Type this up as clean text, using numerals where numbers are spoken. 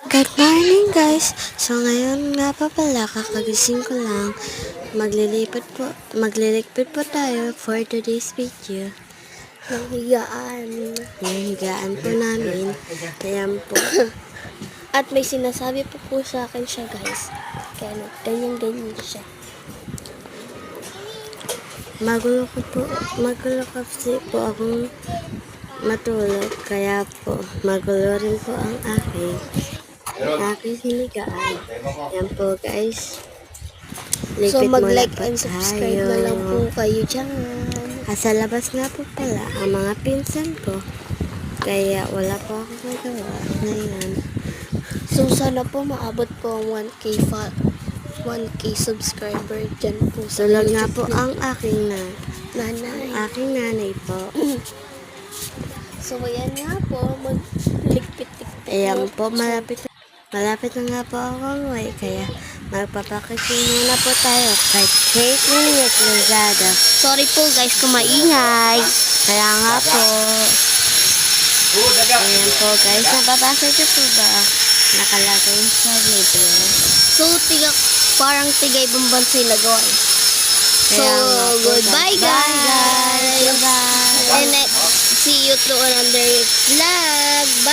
Good morning guys! So ngayon nga pa pala, kakagising ko lang. Magliligpit po tayo for today's video. Ng higaan. Yung higaan po namin. Ayan po. At may sinasabi po sa akin siya, guys. Kaya ganyan siya. Magulo kasi po akong matulog. Kaya po, magulo rin po ang aking hinigaan. Ayan po guys. So Ligpit muna mag-like po and subscribe tayo. na lang po kayo dyan. Sa labas nga po pala ang mga pinsan ko. Kaya wala po ako magawa ngayon. So sana po maabot po ang 1K subscriber dyan po sa Tulad nga YouTube po na- ang aking nanay po. So ayan nga po, magligpit-ligpit. Ayan po, malapit na nga po ako uwi. Kaya magpapakisin muna po tayo kay Kate Minute Lazada. Sorry po guys kung maingay. Kaya nga po. Ayan po guys, nababasa niyo po ba? Nakalagay sa video. So parang tigay bambansay lagay. So Kaya nga po, goodbye guys. Bye. And see you to another vlog. Bye.